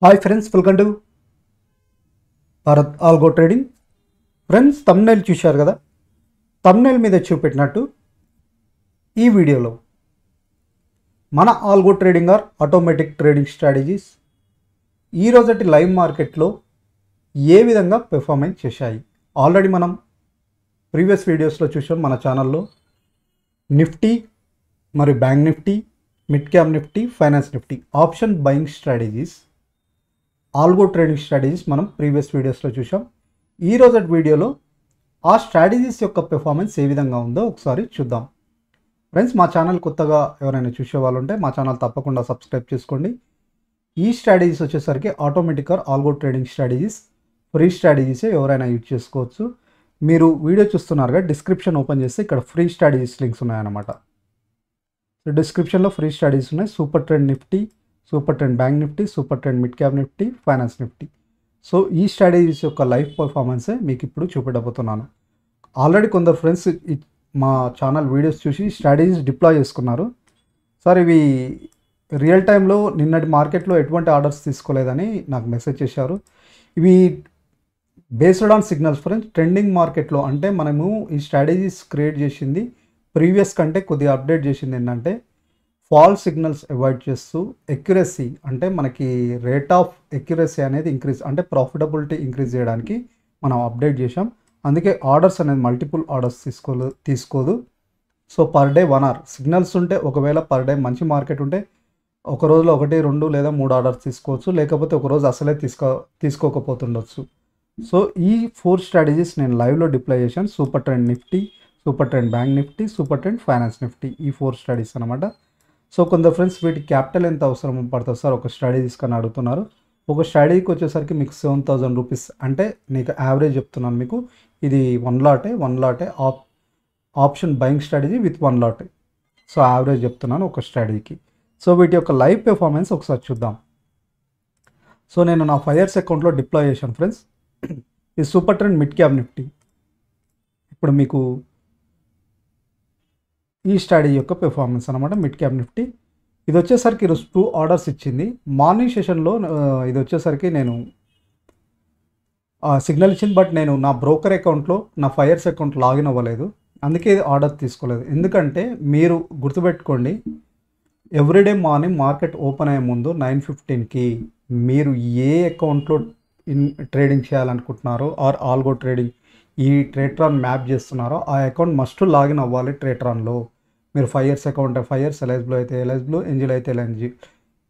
Hi friends, welcome to Bharat algo trading. Friends, thumbnail చూశారు కదా. Thumbnail మీద చూపెట్టినట్టు ఈ వీడియోలో మన algo trading are automatic trading strategies ఈ రోజటి లైవ్ మార్కెట్లో ఏ విధంగా పెర్ఫార్మెన్స్ చేశాయి ఆల్రెడీ మనం ప్రీవియస్ వీడియోస్లో చూసాం. మన ఛానల్లో నిఫ్టీ మరియు bank Nifty, mid cap Nifty, finance Nifty option buying strategies, algo trading strategies మనం ప్రీవియస్ వీడియోస్లో చూసాం. ఈ రోజటి వీడియోలో ఆ స్ట్రాటజీస్ యొక్క పెర్ఫార్మెన్స్ ఏ విధంగా ఉందో ఒకసారి చూద్దాం. ఫ్రెండ్స్, మా ఛానల్ కొత్తగా ఎవరైనా చూసే వాళ్ళు ఉంటే మా ఛానల్ తప్పకుండా సబ్స్క్రైబ్ చేసుకోండి. ఈ స్ట్రాటజీస్ వచ్చేసరికి automatic or algo trading strategies free స్ట్రాటజీసే, ఎవరైనా యూజ్ చేసుకోవచ్చు. మీరు వీడియో చూస్తున్నారుగా, డిస్క్రిప్షన్ ఓపెన్ చేస్తే ఇక్కడ ఫ్రీ స్ట్రాటజీస్ లింక్స్ ఉన్నాయన్నమాట. డిస్క్రిప్షన్లో ఫ్రీ స్ట్రాటజీస్ ఉన్నాయి. Super trend Nifty, super trend bank Nifty, super trend mid cap Nifty, finance Nifty. So ఈ స్ట్రాటజీస్ యొక్క లైవ్ పర్ఫార్మెన్సే మీకు ఇప్పుడు చూపెట్టబోతున్నాను. ఆల్రెడీ కొందరు ఫ్రెండ్స్ మా ఛానల్ వీడియోస్ చూసి స్ట్రాటజీస్ డిప్లాయ్ చేసుకున్నారు. సార్, ఇవి రియల్ టైంలో నిన్నటి మార్కెట్లో ఎటువంటి ఆర్డర్స్ తీసుకోలేదని నాకు మెసేజ్ చేశారు. ఇవి based on signals friends. Trending మార్కెట్లో అంటే మనము ఈ స్ట్రాటజీస్ క్రియేట్ చేసింది ప్రీవియస్ కంటే కొద్దిగా అప్డేట్ చేసింది ఏంటంటే, ఫాల్ సిగ్నల్స్ అవాయిడ్ చేస్తూ ఎక్యురసీ, అంటే మనకి రేట్ ఆఫ్ ఎక్యురసీ అనేది ఇంక్రీజ్, అంటే ప్రాఫిటబిలిటీ ఇంక్రీజ్ చేయడానికి మనం అప్డేట్ చేసాం. అందుకే ఆర్డర్స్ అనేది మల్టిపుల్ ఆర్డర్స్ తీసుకోదు. So per day 1 hour signals ఉంటే, ఒకవేళ పర్ డే మంచి మార్కెట్ ఉంటే ఒక రోజులో 1, 2 లేదా 3 ఆర్డర్స్ తీసుకోవచ్చు. లేకపోతే ఒక రోజు అసలే తీసుకోకపోతుండొచ్చు. సో ఈ 4 స్ట్రాటజీస్ నేను లైవ్లో డిప్లాయ్ చేశాను. Super trend Nifty, super trend bank Nifty, super trend finance Nifty, ఈ 4 స్ట్రాటజీస్ అనమాట. సో కొందరు ఫ్రెండ్స్ వీటి క్యాపిటల్ ఎంత అవసరం పడుతుంది సార్ ఒక స్ట్రాటజీ తీసుకొని అడుగుతున్నారు. ఒక స్ట్రాటజీకి వచ్చేసరికి మీకు 7,000 రూపీస్, అంటే నీకు యావరేజ్ చెప్తున్నాను మీకు. ఇది 1 latte option buying strategy with 1 lot. So average చెప్తున్నాను ఒక స్ట్రాటజీకి. సో వీటి యొక్క లైవ్ పెర్ఫార్మెన్స్ ఒకసారి చూద్దాం. సో నేను నా 5 years అకౌంట్లో డిప్లాయ్ చేశాను ఫ్రెండ్స్. ఇది super trend mid cap Nifty. ఇప్పుడు మీకు ఈ స్ట్రాటజీ యొక్క పెర్ఫార్మెన్స్ అనమాట. మిడ్ క్యాప్ నిఫ్టీ ఇది వచ్చేసరికి ఈరోజు 2 ఆర్డర్స్ ఇచ్చింది. మార్నింగ్ సెషన్లో ఇది వచ్చేసరికి నేను సిగ్నల్ ఇచ్చింది, బట్ నేను నా బ్రోకర్ అకౌంట్లో నా 5 years అకౌంట్ లాగిన్ అవ్వలేదు. అందుకే ఇది ఆర్డర్ తీసుకోలేదు. ఎందుకంటే మీరు గుర్తుపెట్టుకోండి, ఎవ్రీడే మార్నింగ్ మార్కెట్ ఓపెన్ అయ్యే ముందు 9:15కి మీరు ఏ అకౌంట్లో ట్రేడింగ్ చేయాలనుకుంటున్నారో ఆర్ ఆల్గో ట్రేడింగ్ ఈ ట్రేట్రాన్ మ్యాప్ చేస్తున్నారో ఆ అకౌంట్ మస్ట్ లాగిన్ అవ్వాలి ట్రేట్రాన్లో. మీరు 5 years అకౌంట్ 5 years ఎల్ఐఎస్బ్లో అయితే ఎల్ఐఎస్బ్లో, ఎన్జిల్ అయితే ఎల్ఎన్జీ.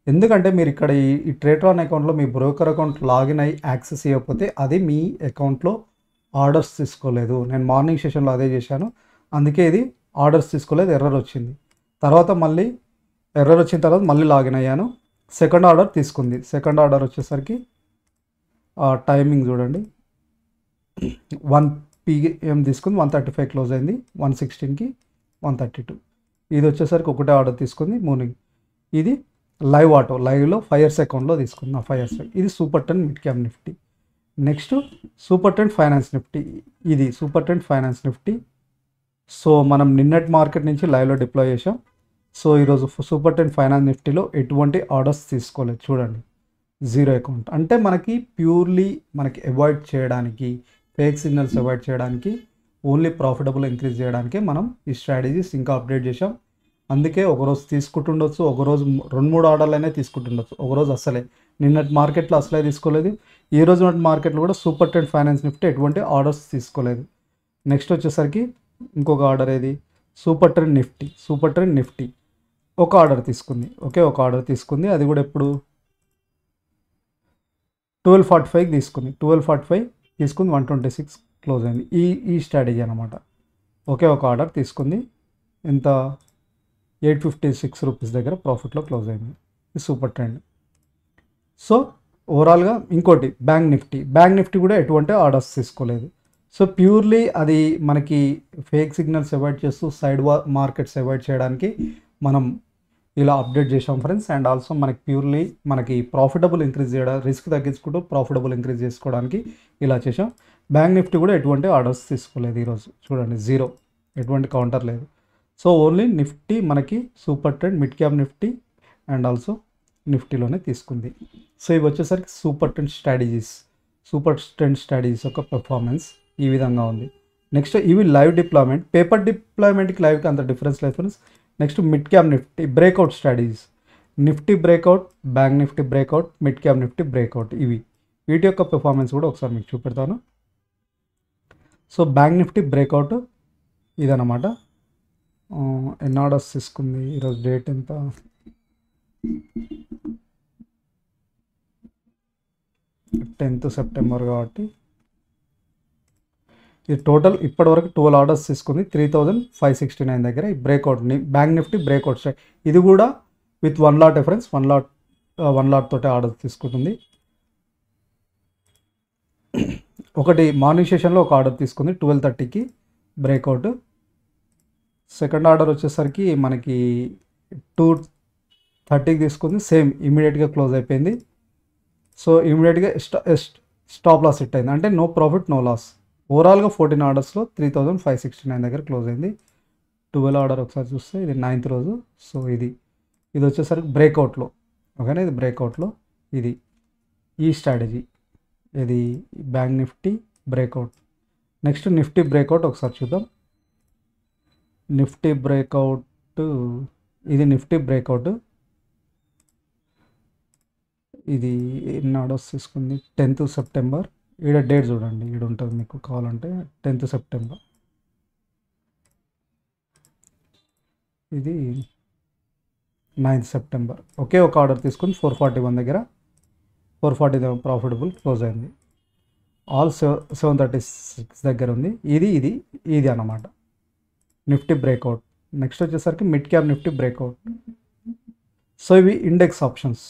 ఎందుకంటే మీరు ఇక్కడ ఈ ట్రేట్రాన్ అకౌంట్లో మీ బ్రోకర్ అకౌంట్ లాగిన్ అయ్యి యాక్సెస్ చేయకపోతే అది మీ అకౌంట్లో ఆర్డర్స్ తీసుకోలేదు. నేను మార్నింగ్ సెషన్లో అదే చేశాను. అందుకే ఇది ఆర్డర్స్ తీసుకోలేదు, ఎర్రర్ వచ్చింది. తర్వాత మళ్ళీ ఎర్రర్ వచ్చిన తర్వాత మళ్ళీ లాగిన్ అయ్యాను. సెకండ్ ఆర్డర్ తీసుకుంది. సెకండ్ ఆర్డర్ వచ్చేసరికి టైమింగ్ చూడండి, 1 PM తీసుకుంది, 1:35 క్లోజ్ అయింది. 1:16కి 1:32. ఇది వచ్చేసరికి ఒకటే ఆర్డర్ తీసుకుంది మార్నింగ్. ఇది లైవ్ ఆటో, లైవ్లో 5 years అకౌంట్లో తీసుకుంది నా 5 years. ఇది super trend mid cap Nifty. Next super trend finance Nifty. ఇది super trend finance Nifty. So మనం నిన్నటి మార్కెట్ నుంచి లైవ్లో డిప్లాయ్ చేసాం. సో ఈరోజు సూపర్ ట్రెండ్ ఫైనాన్స్ నిఫ్టీలో ఎటువంటి ఆర్డర్స్ తీసుకోలేదు. చూడండి, 0 అకౌంట్. అంటే మనకి ప్యూర్లీ మనకి అవాయిడ్ చేయడానికి, ఫేక్ సిగ్నల్స్ అవాయిడ్ చేయడానికి, ఓన్లీ ప్రాఫిటబుల్ ఇంక్రీజ్ చేయడానికే మనం ఈ స్ట్రాటజీస్ ఇంకా అప్డేట్ చేసాం. అందుకే ఒకరోజు తీసుకుంటుండొచ్చు, ఒకరోజు 2-3 ఆర్డర్లు అయినా తీసుకుంటుండొచ్చు, ఒకరోజు అసలే. నిన్నటి మార్కెట్లో అసలే తీసుకోలేదు. ఈ రోజు నాటి మార్కెట్లో కూడా సూపర్ ట్రెండ్ ఫైనాన్స్ నిఫ్టీ ఎటువంటి ఆర్డర్స్ తీసుకోలేదు. నెక్స్ట్ వచ్చేసరికి ఇంకొక ఆర్డర్ ఏది, super trend Nifty. Super trend Nifty ఒక ఆర్డర్ తీసుకుంది, ఒక ఆర్డర్ తీసుకుంది. అది కూడా ఎప్పుడు 12:45కి తీసుకుంది. 12:45 తీసుకుంది, 1:26 క్లోజ్ అయింది. ఈ స్ట్రాటజీ అనమాట. ఒక ఆర్డర్ తీసుకుంది, ఎంత 856 రూపీస్ దగ్గర ప్రాఫిట్లో క్లోజ్ అయింది. ఈ సూపర్ ట్రెండ్. సో ఓవరాల్గా ఇంకోటి బ్యాంక్ నిఫ్టీ. బ్యాంక్ నిఫ్టీ కూడా ఎటువంటి ఆర్డర్స్ తీసుకోలేదు. సో ప్యూర్లీ అది మనకి ఫేక్ సిగ్నల్స్ అవాయిడ్ చేస్తూ సైడ్ మార్కెట్స్ అవాయిడ్ చేయడానికి మనం ఇలా అప్డేట్ చేసాం ఫ్రెండ్స్. అండ్ ఆల్సో మనకి ప్యూర్లీ మనకి ప్రాఫిటబుల్ ఇంక్రీజ్ చేయడం, రిస్క్ తగ్గించుకుంటూ ప్రాఫిటబుల్ ఇంక్రీజ్ చేసుకోవడానికి ఇలా చేసాం. బ్యాంక్ నిఫ్టీ కూడా ఎటువంటి ఆర్డర్స్ తీసుకోలేదు ఈరోజు. చూడండి, 0, ఎటువంటి కౌంటర్ లేదు. సో ఓన్లీ నిఫ్టీ మనకి super trend mid cap Nifty and also నిఫ్టీలోనే తీసుకుంది. సో ఇవి వచ్చేసరికి సూపర్ ట్రెండ్ స్ట్రాటజీస్ యొక్క పెర్ఫార్మెన్స్ ఈ విధంగా ఉంది. నెక్స్ట్ ఇవి లైవ్ డిప్లాయ్మెంట్. పేపర్ డిప్లాయ్మెంట్కి లైవ్కి అంత డిఫరెన్స్ లేదు friends. Next mid cap Nifty breakout strategies, Nifty breakout, bank Nifty breakout, mid cap Nifty breakout, వీటి యొక్క పెర్ఫార్మెన్స్ కూడా ఒకసారి మీకు చూపెడతాను. సో బ్యాంక్ నిఫ్టీ బ్రేక్అవుట్ ఇదన్నమాట. ఎన్ని ఆర్డర్స్ తీసుకుంది, ఈరోజు డేట్ ఎంత, 10th సెప్టెంబర్ కాబట్టి ఇది టోటల్ ఇప్పటివరకు 12 ఆర్డర్స్ తీసుకుంది 3569 దగ్గర. ఈ బ్రేక్అవుట్ని బ్యాంక్ నిఫ్టీ బ్రేక్అవుట్ ఇది కూడా విత్ 1 లాట్ డిఫరెన్స్, 1 లాట్ తోటే ఆర్డర్ తీసుకుంటుంది. ఒకటి మార్నింగ్ సెషన్లో ఒక ఆర్డర్ తీసుకుంది 12:30కి బ్రేక్అవుట్. సెకండ్ ఆర్డర్ వచ్చేసరికి మనకి 2:30కి తీసుకుంది, సేమ్ ఇమీడియట్గా క్లోజ్ అయిపోయింది. సో ఇమీడియట్గా స్టాప్ లాస్ హిట్ అయింది, అంటే నో ప్రాఫిట్ నో లాస్. ఓవరాల్గా 14 ఆర్డర్స్లో 3569 దగ్గర క్లోజ్ అయింది. 12 ఆర్డర్ ఒకసారి చూస్తే ఇది 9th రోజు. సో ఇది వచ్చేసరికి బ్రేక్అవుట్లో, ఓకేనా, ఇది బ్రేక్అవుట్లో ఈ స్ట్రాటజీ, ఇది bank Nifty breakout. Next Nifty breakout ఒకసారి చూద్దాం. నిఫ్టీ బ్రేక్అవుట్, ఇది నిఫ్టీ బ్రేక్అవుట్. ఇది ఎన్ని ఆర్డర్స్ తీసుకుంది, 10th సెప్టెంబర్. ఈడ డేట్ చూడండి, ఈడ ఉంటుంది మీకు కావాలంటే, 10th సెప్టెంబర్. ఇది 9th సెప్టెంబర్. ఒకే ఒక ఆర్డర్ తీసుకుని 441 దగ్గర 440 ప్రాఫిటబుల్ క్లోజ్ అయింది. ఆల్ 736 దగ్గర ఉంది. ఇది అన్నమాట నిఫ్టీ బ్రేక్అవుట్. నెక్స్ట్ వచ్చేసరికి mid cap Nifty breakout. So ఇవి ఇండెక్స్ ఆప్షన్స్.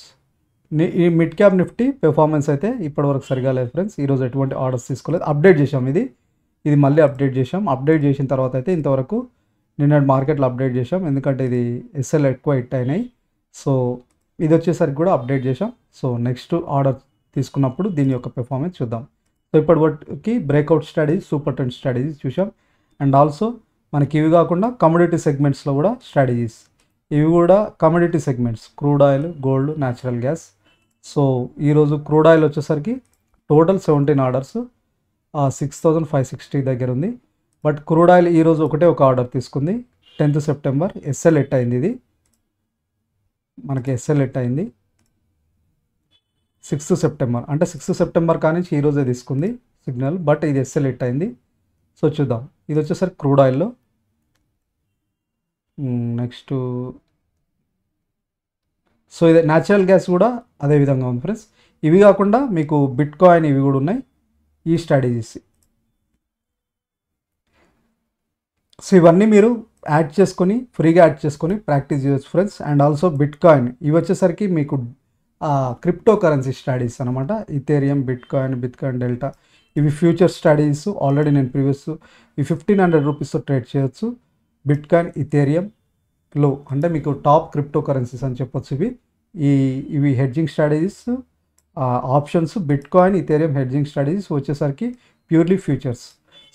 ఈ మిడ్ క్యాప్ నిఫ్టీ పెర్ఫార్మెన్స్ అయితే ఇప్పటివరకు సరిగా లేదు ఫ్రెండ్స్. ఈరోజు ఎటువంటి ఆర్డర్స్ తీసుకోలేదు. అప్డేట్ చేసాం, ఇది మళ్ళీ అప్డేట్ చేసాం. అప్డేట్ చేసిన తర్వాత అయితే ఇంతవరకు నిన్న మార్కెట్లో అప్డేట్ చేసాం, ఎందుకంటే ఇది ఎస్ఎల్ ఎక్కువ హిట్ అయినాయి. సో ఇది వచ్చేసరికి కూడా అప్డేట్ చేసాం. సో నెక్స్ట్ ఆర్డర్ తీసుకున్నప్పుడు దీని యొక్క పెర్ఫార్మెన్స్ చూద్దాం. సో ఇప్పటివరకు breakout strategy, super trend strategies చూసాం. అండ్ ఆల్సో మనకి ఇవి కాకుండా కమోడిటీ సెగ్మెంట్స్లో కూడా స్ట్రాటజీస్, ఇవి కూడా commodity segments, crude oil, gold, natural gas. So ఈరోజు క్రూడ్ ఆయిల్ వచ్చేసరికి టోటల్ 17 ఆర్డర్స్ 6560 దగ్గర ఉంది. బట్ క్రూడ్ ఆయిల్ ఈరోజు ఒక ఆర్డర్ తీసుకుంది 10th సెప్టెంబర్. ఎస్ఎల్ హిట్ అయింది, ఇది మనకి ఎస్ఎల్ హిట్ అయింది 6th సెప్టెంబర్, అంటే 6th సెప్టెంబర్ కానీ ఈరోజే తీసుకుంది సిగ్నల్, బట్ ఇది ఎస్ఎల్ హిట్ అయింది. సో చూద్దాం, ఇది వచ్చేసరికి క్రూడ్ ఆయిల్లో. నెక్స్ట్ సో ఇది న్యాచురల్ గ్యాస్ కూడా అదే విధంగా ఉంది ఫ్రెండ్స్. ఇవి కాకుండా మీకు బిట్ కాయిన్ ఇవి కూడా ఉన్నాయి, ఈ స్ట్రాటజీస్. సో ఇవన్నీ మీరు ఫ్రీగా యాడ్ చేసుకొని ప్రాక్టీస్ చేయవచ్చు friends. And also bit coin, ఇవి వచ్చేసరికి మీకు క్రిప్టో కరెన్సీ స్ట్రాటజీస్ అనమాట. ఇథేరియం, బిట్ కాయిన్ డెల్టా, ఇవి ఫ్యూచర్ స్ట్రాటజీస్. ఆల్రెడీ నేను ప్రీవియస్ ఈ 1500 రూపీస్తో ట్రేడ్ చేయొచ్చు. బిట్ కాయిన్, ఇథేరియంలో అంటే మీకు టాప్ క్రిప్టో కరెన్సీస్ అని చెప్పొచ్చు. ఇవి hedging strategies, options. Bit coin, Ethereum hedging strategies వచ్చేసరికి ప్యూర్లీ ఫ్యూచర్స్.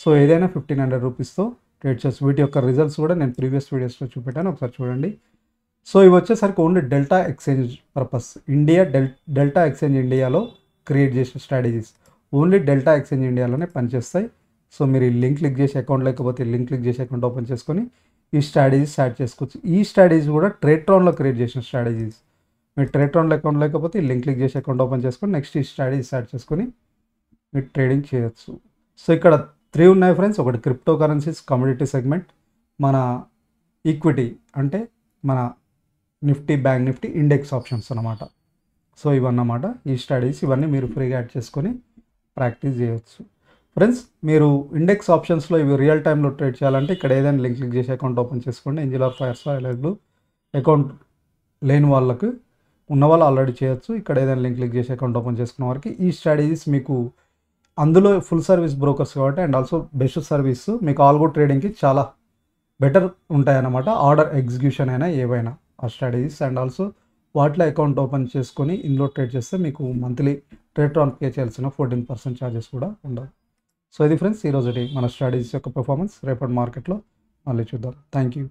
సో ఏదైనా 1500 రూపీస్తో ట్రేడ్ చేయొచ్చు. వీటి యొక్క రిజల్ట్స్ కూడా నేను ప్రీవియస్ వీడియోస్లో చూపెట్టాను, ఒకసారి చూడండి. సో ఇవి వచ్చేసరికి only delta exchange purpose, delta exchange ఇండియాలో క్రియేట్ చేసిన స్ట్రాటజీస్. ఓన్లీ డెల్టా ఎక్స్చేంజ్ ఇండియాలోనే పనిచేస్తాయి. సో మీరు ఈ లింక్ క్లిక్ చేసి అకౌంట్, లేకపోతే లింక్ క్లిక్ చేసి అకౌంట్ ఓపెన్ చేసుకొని ఈ స్ట్రాటజీస్ యాడ్ చేసుకోవచ్చు. ఈ స్ట్రాటజీస్ కూడా ట్రేట్రాన్లో క్రియేట్ చేసిన స్ట్రాటజీస్. మీరు ట్రేట్రాన్లో అకౌంట్ లేకపోతే లింక్ క్లిక్ చేసి అకౌంట్ ఓపెన్ చేసుకొని నెక్స్ట్ ఈ స్ట్రాటజీస్ యాడ్ చేసుకొని మీరు ట్రేడింగ్ చేయొచ్చు. సో ఇక్కడ 3 ఉన్నాయి ఫ్రెండ్స్. ఒకటి క్రిప్టో కరెన్సీస్, కమోడిటీ సెగ్మెంట్, మన ఈక్విటీ అంటే మన Nifty, bank Nifty, index options అన్నమాట. సో ఇవన్నమాట ఈ స్ట్రాటజీస్. ఇవన్నీ మీరు ఫ్రీగా యాడ్ చేసుకొని ప్రాక్టీస్ చేయొచ్చు ఫ్రెండ్స్. మీరు ఇండెక్స్ ఆప్షన్స్లో ఇవి రియల్ టైంలో ట్రేడ్ చేయాలంటే ఇక్కడ ఏదైనా లింక్ క్లిక్ చేసి అకౌంట్ ఓపెన్ చేసుకోండి. Angel or Fyers available. Account లేని వాళ్ళకు, ఉన్న వాళ్ళు ఆల్రెడీ చేయొచ్చు. ఇక్కడ ఏదైనా లింక్ క్లిక్ చేసి అకౌంట్ ఓపెన్ చేసుకున్న వారికి ఈ స్ట్రాటజీస్ మీకు అందులో ఫుల్ సర్వీస్ బ్రోకర్స్ కాబట్టి, అండ్ ఆల్సో బెస్ట్ సర్వీస్, మీకు ఆల్గో ట్రేడింగ్కి చాలా బెటర్ ఉంటాయన్నమాట. ఆర్డర్ ఎగ్జిక్యూషన్ అయినా ఏవైనా ఆ స్ట్రాటజీస్. అండ్ ఆల్సో వాటిలో అకౌంట్ ఓపెన్ చేసుకొని ఇందులో ట్రేడ్ చేస్తే మీకు మంత్లీ ట్రేట్రాన్ పే చేయాల్సిన 14% ఛార్జెస్ కూడా ఉండవు. సో ఇది ఫ్రెండ్స్ ఈరోజు మన స్ట్రాటజీస్ యొక్క పెర్ఫార్మెన్స్. రేపటి మార్కెట్లో మళ్ళీ చూద్దాం. Thank you.